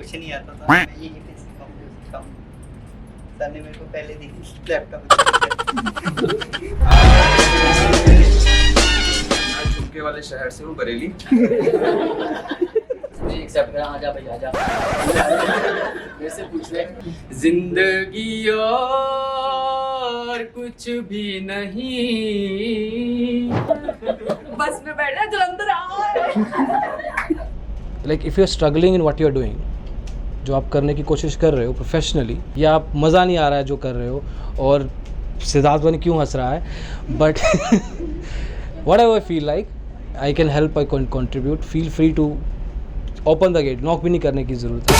कुछ नहीं आता था, मैं यहीं पे सीखा हूँ जो सीखा हूँ। सर ने मेरे को पहले दिन लैपटॉप मैं झुमके वाले शहर से हूँ, बरेली। एक्सेप्ट करा, आजा भाई आजा। मेरे से पूछ ले। जिंदगी और कुछ भी नहीं। बस में बैठा जलंधर आ। Like if you are struggling in what you are doing, जो आप करने की कोशिश कर रहे हो प्रोफेशनली, या आप मज़ा नहीं आ रहा है जो कर रहे हो, और सिद्धार्थ बनी क्यों हंस रहा है, but whatever I feel like I can help, I can contribute, feel free to open the gate, knock भी नहीं करने की ज़रूरत है।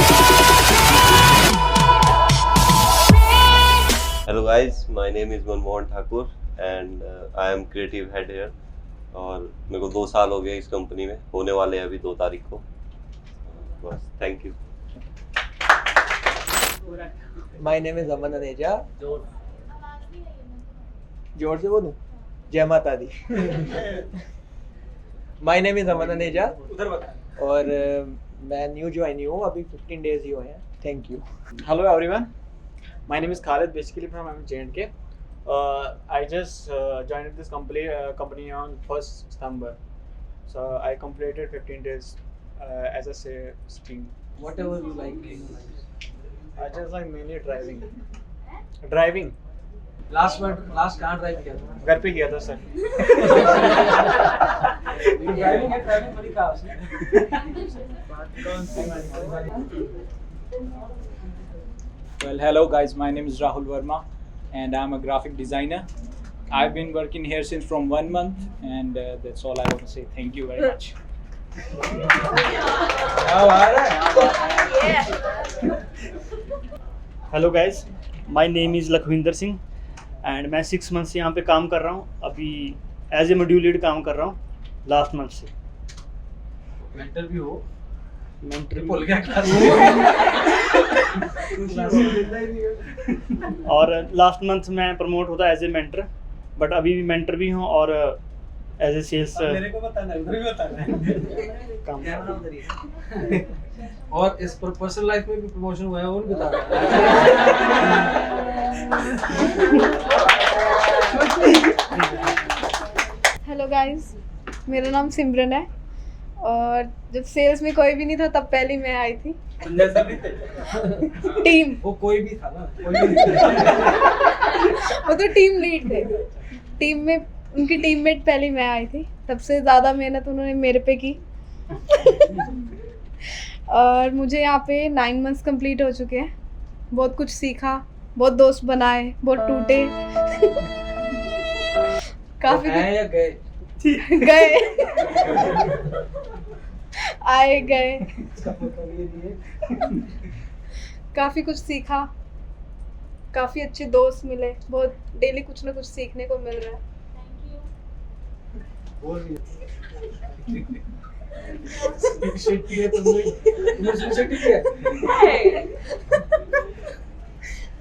Hello guys, my name is Manmohan Thakur and I am creative head here। और मेरे को 2 साल हो गए इस कंपनी में, होने वाले हैं अभी 2 तारीख को। बस, thank you. My name is Aman Aneja. जोर से बोलूं? जय माता दी। My name is Aman Aneja और मैं न्यू ज्वाइन हूँ, अभी 15 डेज ही हुए हैं। Thank you. Hello everyone, my name is Khalid, basically from J&K. I just joined this company on 1st September, so I completed 15 days as a sales team. Whatever you like. I just like mainly driving. Last कहाँ drive किया था? घर पे किया था sir. Driving बड़ी खास है। Well, hello guys, my name is Rahul Verma and I'm a graphic designer. I've been working here since from 1 month and that's all I want to say. Thank you very much. Hello guys, my name is Lakhwinder Singh and मैं 6 month से यहाँ पे काम कर रहा हूँ। अभी as a module lead काम कर रहा हूँ लास्ट मंथ से। मेंटर भी हो? मेंटर भूल गया क्या? और लास्ट मंथ मैं प्रमोट होता एज ए मेंटर, बट अभी भी मेंटर भी हूँ और एज ए सेल्स मेरे को बताना है, उधर भी बताना है। काम कर रहा हूँ। और इस पर पर्सनल लाइफ में भी प्रमोशन हुआ है, वो भी बता रहा हेलो गाइस, मेरा नाम सिमरन है और जब सेल्स में कोई भी नहीं था तब पहली मैं आई थी। टीम, वो कोई भी था ना, कोई भी वो तो टीम लीड थे। टीम में उनकी टीममेट पहली मैं आई थी, सबसे ज़्यादा मेहनत उन्होंने मेरे पे की। और मुझे यहाँ पे 9 मंथ्स कंप्लीट हो चुके हैं। बहुत कुछ सीखा, बहुत दोस्त बनाए, बहुत टूटे। काफी आए या गए? गए आए गए, काफी कुछ सीखा, काफी अच्छे दोस्त मिले, बहुत डेली कुछ ना कुछ सीखने को मिल रहा है।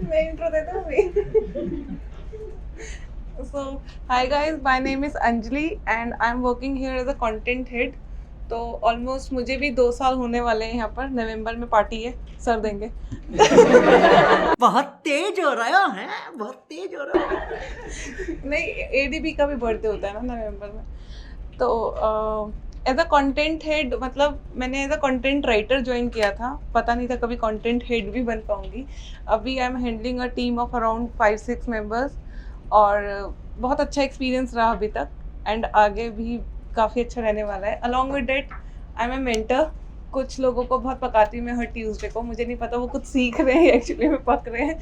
मैं इंट्रो देता हूँ। So, hi guys, my name is Anjali and I'm working here as a content head. तो ऑलमोस्ट मुझे भी 2 साल होने वाले हैं यहाँ पर। नवंबर में पार्टी है, सर देंगे। बहुत तेज हो रहा है, बहुत तेज हो रहा है। नहीं, ADB का भी बर्थडे होता है ना नवंबर में। तो एज अ कंटेंट हेड, मतलब मैंने as a content writer join किया था, पता नहीं था कभी कंटेंट हेड भी बन पाऊंगी। अभी I am handling a team of around 5-6 members और बहुत अच्छा एक्सपीरियंस रहा अभी तक एंड आगे भी काफ़ी अच्छा रहने वाला है। Along with that I am a mentor. कुछ लोगों को बहुत पकाती हूँ मैं हर ट्यूसडे को, मुझे नहीं पता वो कुछ सीख रहे हैं एक्चुअली में पक रहे हैं।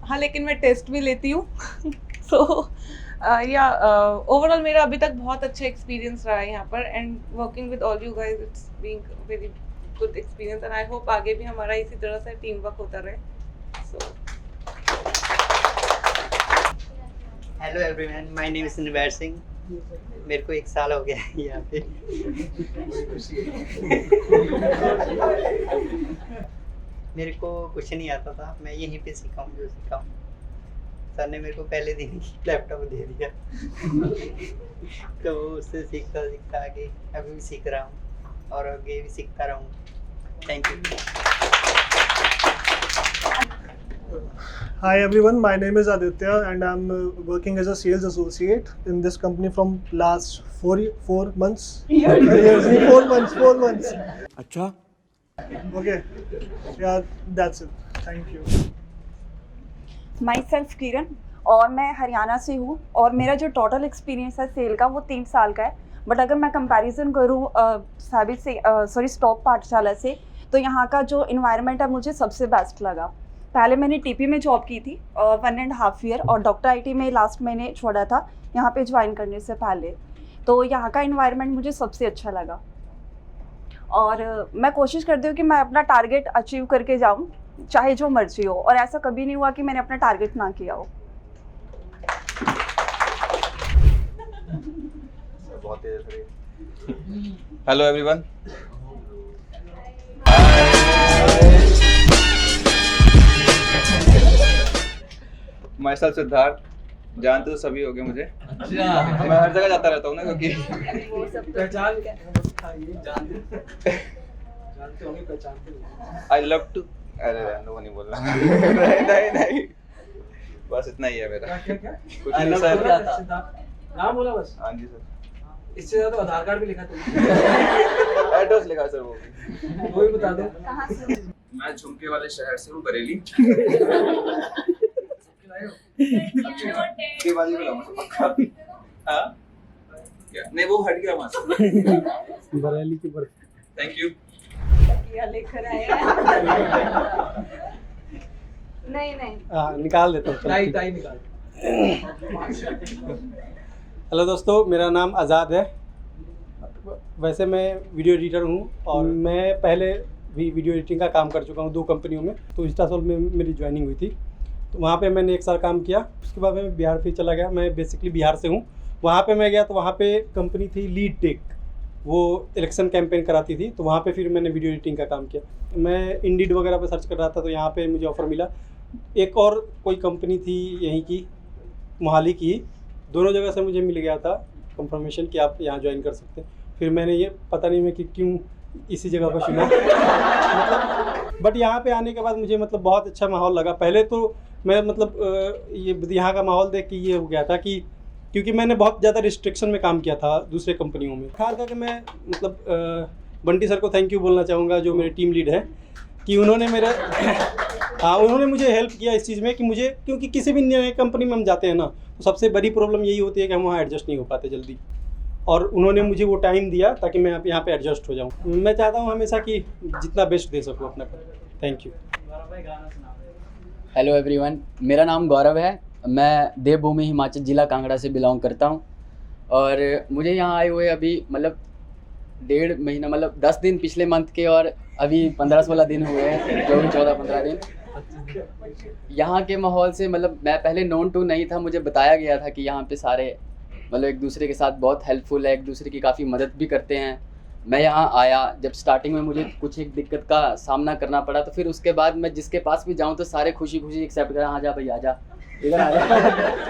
हाँ, लेकिन मैं टेस्ट भी लेती हूँ। सो या ओवरऑल मेरा अभी तक बहुत अच्छा एक्सपीरियंस रहा है यहाँ पर and working with all you guys, it's being very good experience and I hope आगे भी हमारा इसी तरह से टीम वर्क होता रहे। So hello everyone, my name is Nivar Singh. मेरे को 1 साल हो गया है यहाँ पे। मेरे को कुछ नहीं आता था, मैं यहीं पे सीखा हूँ जो सीखा हूँ। सर ने मेरे को पहले दिन ही लैपटॉप दे दिया। तो उससे सीखता सीखता आगे अभी भी सीख रहा हूँ और आगे भी सीखता रहूँगा। Thank you. Hi everyone, my name is Aditya and I'm working as a sales associate in this company from last four months. Yes, 4 months. अच्छा Okay, yeah, that's it. Thank you. Myself Kiran और मैं हरियाणा से हूँ और मेरा जो total experience है cell का वो 3 साल का है। बट अगर मैं कंपैरिजन करूँ साबित से स्टॉप पाठशाला से, तो यहाँ का जो इन्वायरमेंट है मुझे सबसे बेस्ट लगा। पहले मैंने टीपी में जॉब की थी 1.5 ईयर और डॉक्टर आईटी में लास्ट महीने छोड़ा था यहाँ पे ज्वाइन करने से पहले। तो यहाँ का इन्वायरमेंट मुझे सबसे अच्छा लगा और मैं कोशिश करती हूँ कि मैं अपना टारगेट अचीव करके जाऊँ, चाहे जो मर्जी हो, और ऐसा कभी नहीं हुआ कि मैंने अपना टारगेट ना किया हो। Hello everyone, my self Siddharth, जानते तो सभी हो गए मुझे। अच्छा, मैं हर जगह जाता रहता हूँ ना, क्योंकि आई लव टू, अरे वो नहीं बोलना। नहीं, बस इतना ही है मेरा। कुछ नहीं सर, नाम बोला बस। हाँ जी सर, इससे ज्यादा आधार कार्ड भी लिखा तुमने। एड्रेस लिखा सर, वो भी बता दो। मैं झुमके वाले शहर से हूँ, बरेली। दिवाली को पक्का। हाँ क्या नहीं, वो हट गया वहाँ से। बरेली की बर्फ। Thank you. लेकर आए नहीं निकाल देता हूँ, टाई निकाल। हेलो दोस्तों, मेरा नाम आज़ाद है। वैसे मैं वीडियो एडिटर हूँ और मैं पहले भी वीडियो एडिटिंग का काम कर चुका हूँ 2 कंपनियों में। तो इंस्टासोल में मेरी ज्वाइनिंग हुई थी, तो वहाँ पे मैंने 1 साल काम किया। उसके बाद मैं बिहार फिर चला गया। मैं बेसिकली बिहार से हूँ। वहाँ पे मैं गया तो वहाँ पे कंपनी थी लीड टेक, वो इलेक्शन कैंपेन कराती थी। तो वहाँ पे फिर मैंने वीडियो एडिटिंग का काम किया। मैं इंडीड वगैरह पे सर्च कर रहा था, तो यहाँ पे मुझे ऑफ़र मिला। एक और कोई कंपनी थी यहीं की, मोहाली की, दोनों जगह से मुझे मिल गया था कंफर्मेशन कि आप यहाँ ज्वाइन कर सकते हैं। फिर मैंने ये पता नहीं मैं कि क्यों इसी जगह को चुना मतलब, बट यहाँ पे आने के बाद मुझे मतलब बहुत अच्छा माहौल लगा। पहले तो मैं मतलब ये यहाँ का माहौल देख के ये हो गया था कि क्योंकि मैंने बहुत ज़्यादा रिस्ट्रिक्शन में काम किया था दूसरे कंपनियों में। खास करके मैं मतलब बंटी सर को थैंक यू बोलना चाहूँगा, जो मेरे टीम लीड है, कि उन्होंने मेरा हाँ उन्होंने मुझे हेल्प किया इस चीज़ में कि मुझे, क्योंकि किसी भी नए कंपनी में हम जाते हैं ना, तो सबसे बड़ी प्रॉब्लम यही होती है कि हम वहाँ एडजस्ट नहीं हो पाते जल्दी, और उन्होंने मुझे वो टाइम दिया ताकि मैं यहाँ पे एडजस्ट हो जाऊँ। मैं चाहता हूँ हमेशा कि जितना बेस्ट दे सकूँ अपना। Thank you. हेलो एवरीवन, मेरा नाम गौरव है। मैं देवभूमि हिमाचल ज़िला कांगड़ा से बिलोंग करता हूँ और मुझे यहाँ आए हुए अभी मतलब 1.5 महीना, मतलब 10 दिन पिछले मंथ के, और अभी 15-16 दिन हुए हैं, जो भी 14-15 दिन। यहाँ के माहौल से मतलब मैं पहले नोन टू नहीं था, मुझे बताया गया था कि यहाँ पे सारे मतलब एक दूसरे के साथ बहुत हेल्पफुल है, एक दूसरे की काफ़ी मदद भी करते हैं। मैं यहाँ आया, जब स्टार्टिंग में मुझे कुछ एक दिक्कत का सामना करना पड़ा, तो फिर उसके बाद मैं जिसके पास भी जाऊँ तो सारे खुशी खुशी एक्सेप्ट करें, हाँ जा भाई आ जा, इधर आ जा,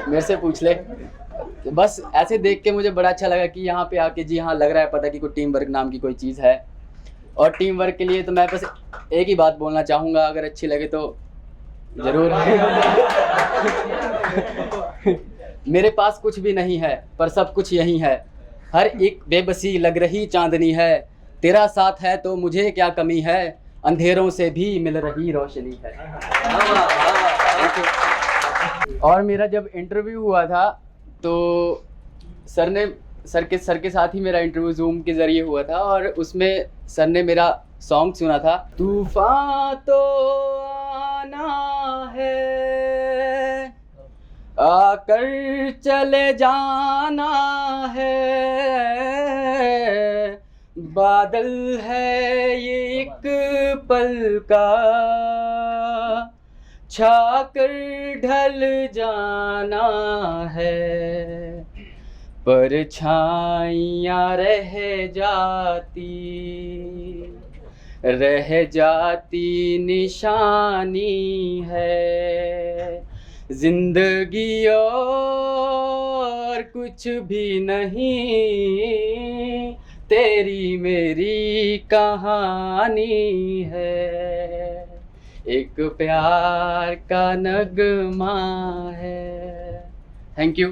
मेरे से पूछ ले। तो बस ऐसे देख के मुझे बड़ा अच्छा लगा कि यहाँ पे आके जी हाँ लग रहा है पता कि कोई टीम वर्क नाम की कोई चीज़ है। और टीम वर्क के लिए तो मैं बस एक ही बात बोलना चाहूँगा, अगर अच्छी लगे तो ज़रूर। मेरे पास कुछ भी नहीं है पर सब कुछ यही है, हर एक बेबसी लग रही चांदनी है, तेरा साथ है तो मुझे क्या कमी है, अंधेरों से भी मिल रही रोशनी है। और मेरा जब इंटरव्यू हुआ था तो सर के साथ ही मेरा इंटरव्यू जूम के ज़रिए हुआ था, और उसमें सर ने मेरा सॉन्ग सुना था, तूफान तो आना है आकर चले जाना है, बादल है ये एक पल का छाकर ढल जाना है, परछाइयाँ रह जाती निशानी है, जिंदगी और कुछ भी नहीं, तेरी मेरी कहानी है, एक प्यार का नगमा है। Thank you.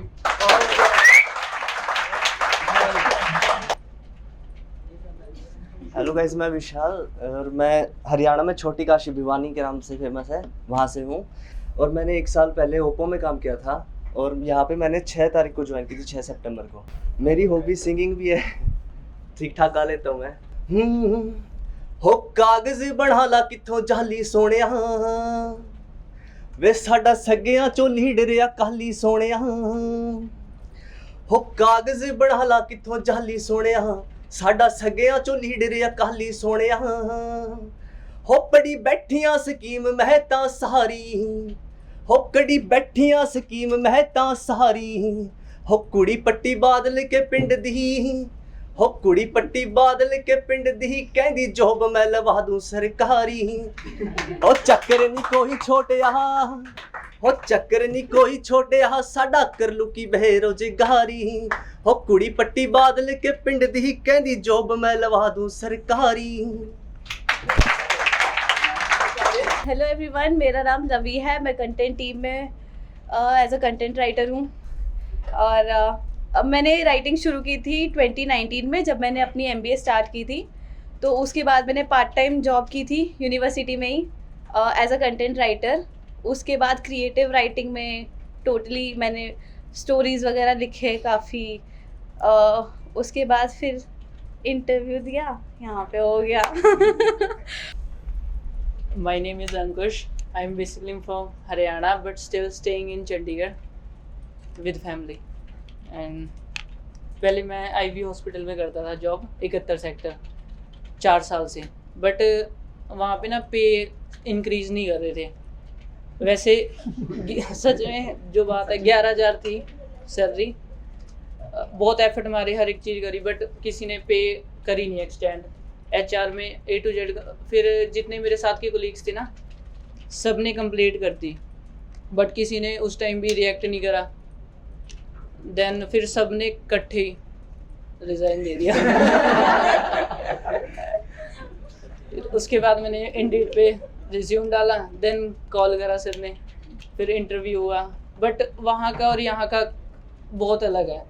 हेलो गाइस, मैं विशाल और मैं हरियाणा में छोटी काशी भिवानी के नाम से फेमस है, वहाँ से हूँ। और मैंने 1 साल पहले ओप्पो में काम किया था और यहाँ पे मैंने 6 तारीख को ज्वाइन की थी, 6 सितंबर को। मेरी हॉबी सिंगिंग भी है, ठीक ठाक गा लेता हूँ मैं। हो कागज बना ला किथों जाली सोनिया, वे साडा सगियां चो लीडर अकाली सोनिया। हो कागज बना ला किथों जाली सोनिया, साडा सगियां चो लीडर अकाली सोनिया। हो पड़ी बैठियां स्कीम महता सारी, हो कड़ी बैठियां स्कीम महता सारी। हो कुड़ी पट्टी बादल के पिंड दी, हो कुड़ी पट्टी बादल के पिंड दी, कहंदी जॉब मैं लवा दूं सरकारी। हो चक्कर नी कोई छोटिया, हो चक्कर नी कोई छोटिया, साडा कर लू की बेरोजगारी। हो कुड़ी पट्टी बादल के पिंड दी, कहंदी जॉब मैं लवा दूं सरकारी। हेलो एवरीवन, मेरा नाम रवि है। मैं कंटेंट टीम में एज अ कंटेंट राइटर हूँ। और अब मैंने राइटिंग शुरू की थी 2019 में, जब मैंने अपनी MBA स्टार्ट की थी। तो उसके बाद मैंने पार्ट टाइम जॉब की थी यूनिवर्सिटी में ही एज अ कंटेंट राइटर। उसके बाद क्रिएटिव राइटिंग में टोटली मैंने स्टोरीज़ वगैरह लिखे काफ़ी। उसके बाद फिर इंटरव्यू दिया, यहाँ पे हो गया। My name is Ankush. I'm basically from Haryana but still staying in Chandigarh with family. And पहले मैं IV हॉस्पिटल में करता था जॉब, 71 सेक्टर 4 साल से। बट वहाँ पे ना पे इंक्रीज़ नहीं कर रहे थे। वैसे सच में जो बात है 11,000 थी सैलरी। बहुत एफर्ट मारे, हर एक चीज़ करी, बट किसी ने पे करी नहीं एक्सटेंड। HR में A to Z। फिर जितने मेरे साथ के कोलीग्स थे ना, सब ने कंप्लीट कर दी, बट किसी ने उस टाइम भी रिएक्ट नहीं करा। देन फिर सब ने इकट्ठे ही रिज़ाइन दे दिया। उसके बाद मैंने इंडीड पे रिज्यूम डाला, देन कॉल करा सर ने, फिर इंटरव्यू हुआ। बट वहाँ का और यहाँ का बहुत अलग है।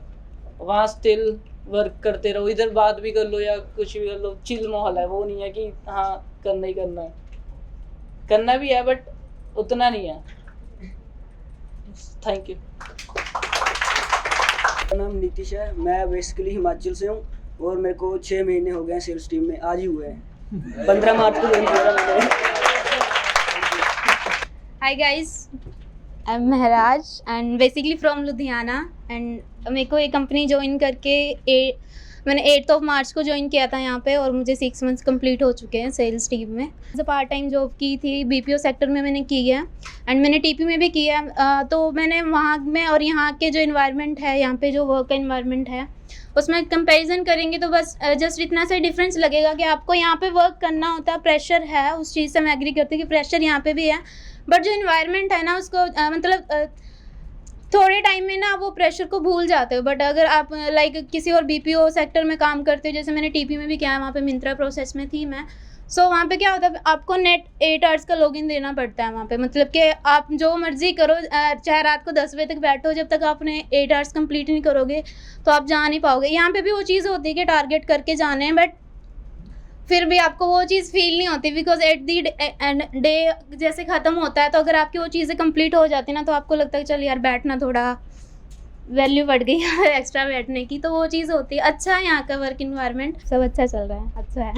वहाँ स्टिल वर्क करते रहो, इधर बात भी कर लो या कुछ भी कर लो, चिल माहौल है। वो नहीं है कि हाँ करना ही करना है, करना भी है बट उतना नहीं है। Thank you. मेरा नाम नीतीश है। मैं बेसिकली हिमाचल से हूँ और मेरे को 6 महीने हो गए हैं सेल्स टीम में, आज ही हुए हैं। 15 मार्च को ज्वाइन किया मैंने। Hi guys, I am Maharaj and basically from Ludhiana. And मेरे को ये कंपनी ज्वाइन करके मैंने 8 मार्च को ज्वाइन किया था यहाँ पे, और मुझे 6 मंथ्स कंप्लीट हो चुके हैं सेल्स टीम में। As a part time job की थी, BPO सेक्टर में मैंने की है एंड मैंने TP में भी किया है। तो मैंने वहाँ में और यहाँ के जो इन्वायरमेंट है, यहाँ पे जो वर्क का इन्वायरमेंट है, उसमें कंपैरिजन करेंगे तो बस जस्ट इतना सा डिफरेंस लगेगा कि आपको यहाँ पे वर्क करना होता है। प्रेशर है, उस चीज़ से मैं एग्री करती हूँ कि प्रेशर यहाँ पे भी है, बट जो इन्वायरमेंट है ना उसको मतलब थोड़े टाइम में ना वो प्रेशर को भूल जाते हो। बट अगर आप लाइक किसी और BPO सेक्टर में काम करते हो, जैसे मैंने TP में भी किया है, वहाँ पे मिंत्रा प्रोसेस में थी मैं। सो वहाँ पे क्या होता है, आपको नेट 8 आवर्स का लॉगिन देना पड़ता है वहाँ पे। मतलब कि आप जो मर्ज़ी करो, चाहे रात को 10 बजे तक बैठो, जब तक आपने 8 आवर्स कंप्लीट नहीं करोगे तो आप जा नहीं पाओगे। यहाँ पे भी वो चीज़ होती है कि टारगेट करके जाने हैं, बट फिर भी आपको वो चीज़ फील नहीं होती, बिकॉज एट दी डे जैसे ख़त्म होता है तो अगर आपकी वो चीज़ें कंप्लीट हो जाती ना, तो आपको लगता है चल यार बैठना थोड़ा वैल्यू बढ़ गई है एक्स्ट्रा बैठने की। तो वो चीज़ होती है। अच्छा है यहाँ का वर्क इन्वायरमेंट, सब अच्छा चल रहा है, अच्छा है।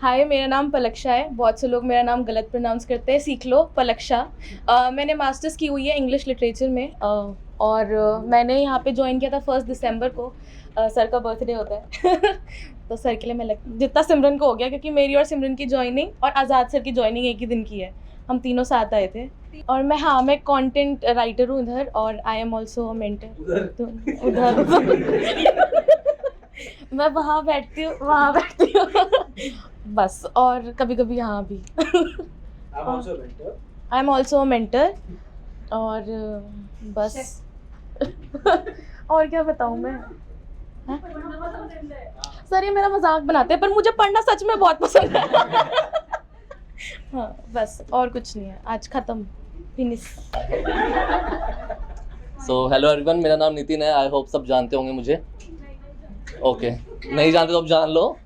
हाय, मेरा नाम पलक्षा है। बहुत से लोग मेरा नाम गलत प्रोनाउंस करते हैं, सीख लो पलक्षा। मैंने मास्टर्स की हुई है इंग्लिश लिटरेचर में और मैंने यहाँ पे ज्वाइन किया था 1 दिसंबर को। सर का बर्थडे होता है तो सर के लिए मैं जितना सिमरन को हो गया, क्योंकि मेरी और सिमरन की ज्वाइनिंग और आज़ाद सर की ज्वाइनिंग एक ही दिन की है। हम तीनों साथ आए थे। और मैं कंटेंट राइटर हूँ इधर, और आई एम ऑल्सो मेंटर उधर। मैं वहाँ बैठती हूँ बस, और कभी कभी यहाँ भी। आई एम ऑल्सो मेंटर और बस। और क्या बताऊँ मैं। सर ये मेरा मजाक बनाते हैं, पर मुझे पढ़ना सच में बहुत पसंद है। हाँ बस और कुछ नहीं है, आज ख़त्म, फिनिश। सो हेलो एवरीवन, मेरा नाम नितिन है। आई होप सब जानते होंगे मुझे। ओके, नहीं जानते तो अब जान लो।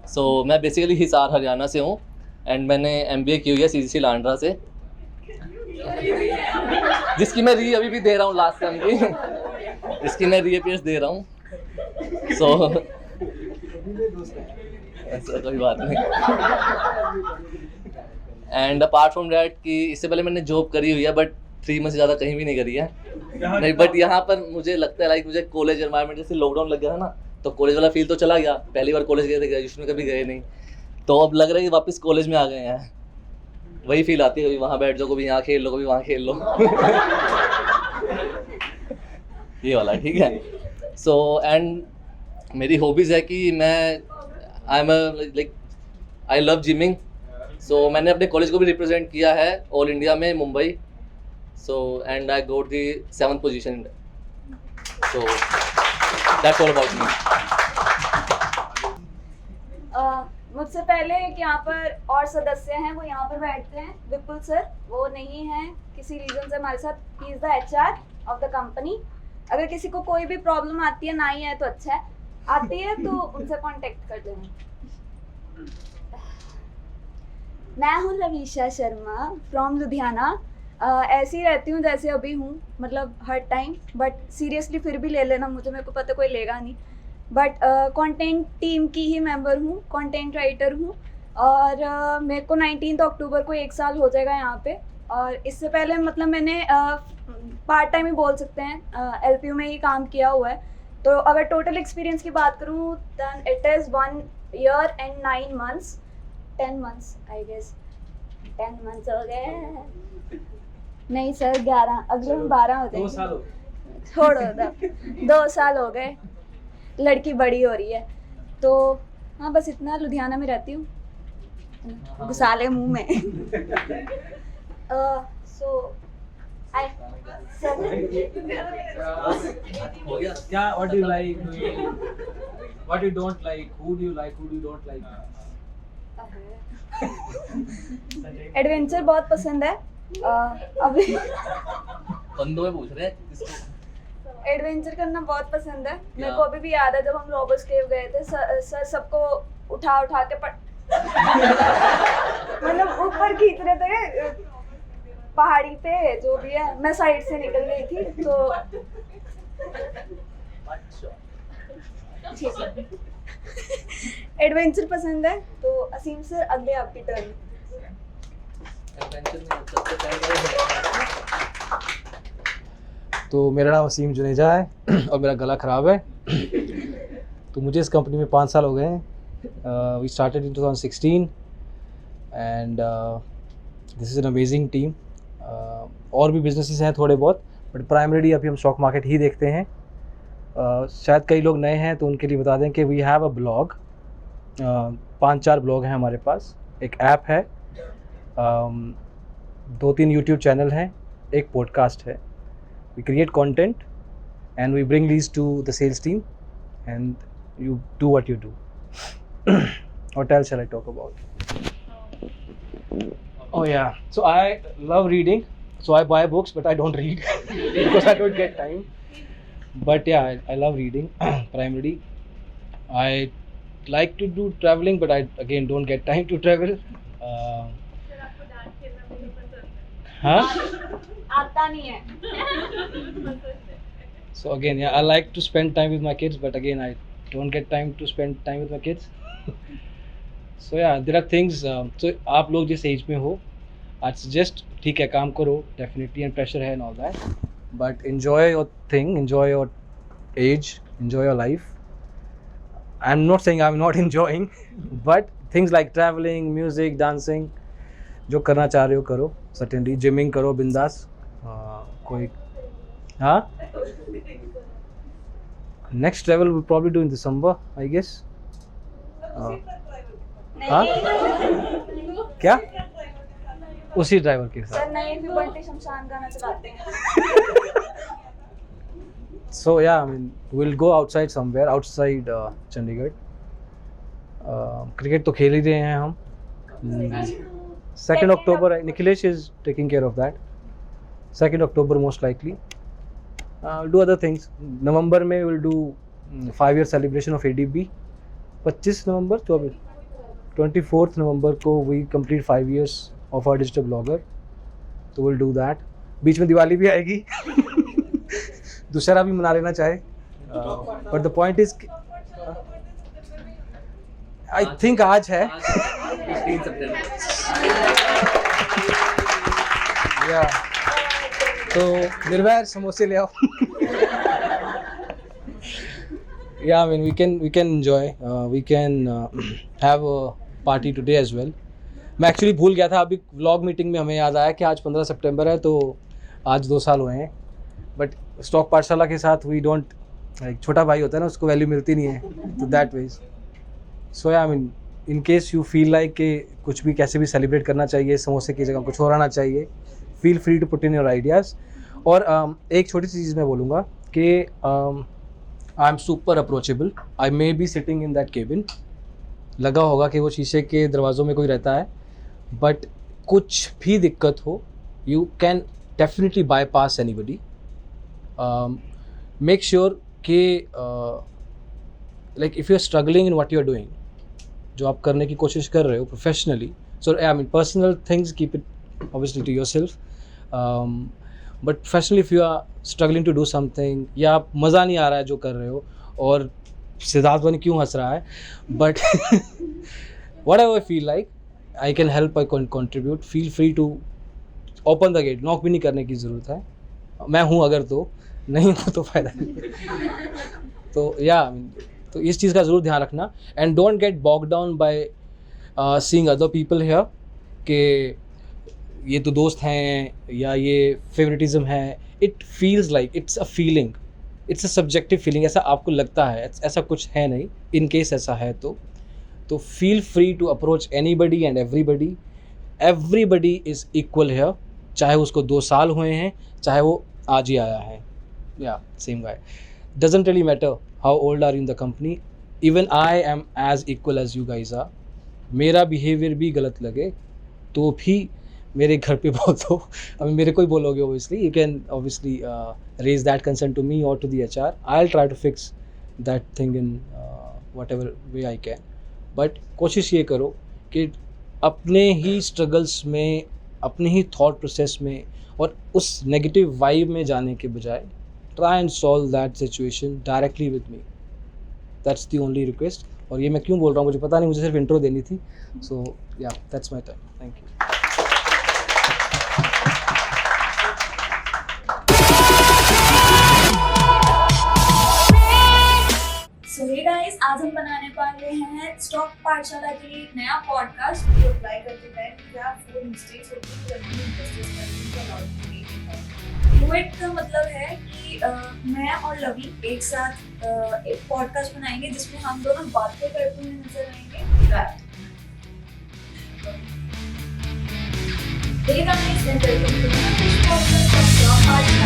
सो मैं बेसिकली हिसार हरियाणा से हूँ एंड मैंने MBA की हुई है CGC लांड्रा से, जिसकी मैं री अभी भी दे रहा हूँ लास्ट टाइम की, जिसकी मैं रीअपियर्स दे रहा हूँ। सो ऐसा कोई बात नहीं। एंड अपार्ट फ्रॉम डैट कि इससे पहले मैंने जॉब करी हुई है, बट 3 मंथ से ज़्यादा कहीं भी नहीं करी है। नहीं, बट यहाँ पर मुझे लगता है लाइक मुझे कॉलेज एनवायरनमेंट, जैसे लॉकडाउन लग गया था ना, तो कॉलेज वाला फील तो चला गया। पहली बार कॉलेज गए थे, ग्रेजुएशन में कभी गए नहीं, तो अब लग रहा है कि वापस कॉलेज में आ गए हैं। वही फील आती है, कभी वहाँ बैठ जाओ, कभी यहाँ खेल लो, कभी वहाँ खेल लो। ये वाला ठीक है। सो एंड मेरी हॉबीज़ है कि मैं आई लव जिमिंग। सो मैंने अपने कॉलेज को भी रिप्रेजेंट किया है ऑल इंडिया में, Mumbai. So and I got the 7th position. So that's all about me. मुझसे पहले एक यहाँ पर और सदस्य हैं, वो यहाँ पर बैठते हैं, विपुल सर। वो नहीं हैं किसी रीज़न से हमारे साथ। He is the HR of the company. अगर किसी को कोई भी प्रॉब्लम आती है, ना ही है तो अच्छा है, आती है तो उनसे कांटेक्ट कर लेना। मैं हूँ लवीशा शर्मा फ्रॉम लुधियाना। ऐसी रहती हूँ जैसे अभी हूँ, मतलब हर टाइम, बट सीरियसली फिर भी ले लेना मुझे, मेरे को पता कोई लेगा नहीं। बट कंटेंट टीम की ही मेंबर हूँ, कंटेंट राइटर हूँ। और मेरे को 19 अक्टूबर को 1 साल हो जाएगा यहाँ पे। और इससे पहले मतलब मैंने पार्ट टाइम ही बोल सकते हैं, LPU में ही काम किया हुआ है। तो अगर टोटल एक्सपीरियंस की बात करूँ then it is 1 year and 9 months, 10 months I guess. 10 months हो गए, नहीं सर 11, अगले में 12 हो जाएंगे। 2 साल हो गए, छोड़ो 2 साल हो गए, लड़की बड़ी हो रही है। तो हाँ बस इतना, लुधियाना में रहती हूँ, घुसाले मुंह में। सो आई क्या what do you like doing? What you don't like? Who do you like? Who do you don't like? Adventure बहुत पसंद है। अभी बंदों में पूछ रहे हैं, एडवेंचर करना बहुत पसंद है। मेरे को अभी भी याद है जब हम रॉबर्स केव गए थे, सर सबको उठा के मतलब ऊपर खींच रहे थे पहाड़ी पे, जो भी है। मैं साइड से निकल गई थी, तो ठीक है। एडवेंचर पसंद है। तो असीम सर, अगले आपकी टर्न। तो मेरा नाम असीम जुनेजा है और मेरा गला ख़राब है। तो मुझे इस कंपनी में 5 साल हो गए हैं। We started in 2016 and this is an amazing team. और भी बिजनेसेस हैं थोड़े बहुत, बट प्राइमरीली अभी हम स्टॉक मार्केट ही देखते हैं। शायद कई लोग नए हैं तो उनके लिए बता दें कि we have a blog. 5-4 blog हैं हमारे पास, एक ऐप है, 2-3 यूट्यूब चैनल हैं, एक पॉडकास्ट है। We create content and we bring these to the sales team and you do what you do. What else shall I talk about? Oh yeah, so I love reading, so I buy books but I don't read because I don't get time. But yeah, I love reading primarily. I like to do traveling but I again don't get time to travel. Huh? आता नहीं है। So again, yeah, I like to spend time with my kids, but again, I don't get time to spend time with my kids. So yeah, there are things. So आप लोग जिस as में हो, I suggest ठीक है काम करो, definitely and pressure है and all that, but enjoy your thing, enjoy your age, enjoy your life. I'm not saying I'm not enjoying, but things like traveling, music, dancing, जो करना चाह रहे हो करो, certainly gymming करो बिंदास। कोई हाँ, next travel we'll probably do in December, I guess. हाँ क्या, उसी ड्राइवर के साथ। सर नहीं, भी बंटी शमशान गाना चलाते हैं। So yeah, I mean we'll go outside somewhere outside Chandigarh. Cricket तो खेल ही रहे हैं हम, 2nd October, Nikhilesh is taking care of that. 2nd October most likely. We'll do other things. November में we'll do 5-year celebration of ADB. 25 November, 24th November को we complete 5 years of our digital blogger. तो we'll do that. बीच में दिवाली भी आएगी. दूसरा भी मना लेना चाहे. But the point is, I think आज है. 15 सितंबर. Yeah. तो निर्भय समोसे ले आओ. Yeah, I mean we can enjoy. We can have a party today as well. मैं एक्चुअली भूल गया था, अभी व्लॉग मीटिंग में हमें याद आया कि आज 15 सितंबर है, तो आज 2 साल हुए हैं. बट स्टॉक पाठशाला के साथ वी डोंट, एक छोटा भाई होता है ना, उसको वैल्यू मिलती नहीं है, तो that way. So I mean in case you feel like कि कुछ भी कैसे भी सेलिब्रेट करना चाहिए, समोसे की जगह कुछ और आना चाहिए, feel free to put in your ideas. और एक छोटी सी चीज़ मैं बोलूँगा कि I am super approachable. I may be sitting in that cabin. लगा होगा कि वो शीशे के दरवाज़ों में कोई रहता है, बट कुछ भी दिक्कत हो, you can definitely bypass anybody. Make sure कि like if you are struggling in what you are doing, जो आप करने की कोशिश कर रहे हो professionally, so I mean personal things keep it obviously to yourself. But professionally if you are struggling to do something, या आप मज़ा नहीं आ रहा है जो कर रहे हो, और सिद्धार्थ बनी क्यों हंस रहा है, but whatever I feel like I can help, I can contribute, feel free to open the gate. Knock भी नहीं करने की ज़रूरत है. मैं हूँ अगर, तो नहीं हो तो फ़ायदा नहीं. तो या तो इस चीज़ का ज़रूर ध्यान रखना. And don't get bogged down by seeing other people here कि ये तो दोस्त हैं या ये फेवरेटिज्म है. It feels like it's a feeling, it's a subjective feeling. ऐसा आपको लगता है, ऐसा कुछ है नहीं. इन केस ऐसा है तो feel free to approach anybody and everybody. Everybody is equal here, चाहे उसको 2 साल हुए हैं, चाहे वो आज ही आया है. या same guy. Doesn't really matter how old are in the company. Even I am as equal as you guys are. मेरा बिहेवियर भी गलत लगे तो भी मेरे घर पे बोल दो. अभी मेरे को ही बोलोगे obviously, you can obviously raise that concern to me और to the HR. I will try to fix that thing in whatever way I can. But कोशिश ये करो कि अपने ही स्ट्रगल्स में, अपने ही थॉट प्रोसेस में और उस नेगेटिव वाइब में जाने के बजाय try and solve that situation directly with me. That's the only request. और ये मैं क्यों बोल रहा हूँ मुझे पता नहीं, मुझे सिर्फ इंट्रो देनी थी. सो या that's my time. Thank you. So hey guys, आज हम बनाने वाले हैं स्टॉक पाठशाला के लिए एक नया पॉडकास्ट जो अप्लाई करते हैं कि आप 4 मिस्टेक्स होती हैं जब भी इन्वेस्टर्स करने के अलाउड. डुएट का मतलब है कि मैं और लवी एक साथ एक पॉडकास्ट बनाएंगे जिसमें हम दोनों बातें करते हुए नजर आएंगे. Hey guys, and welcome to the podcast of stock पाठशाला.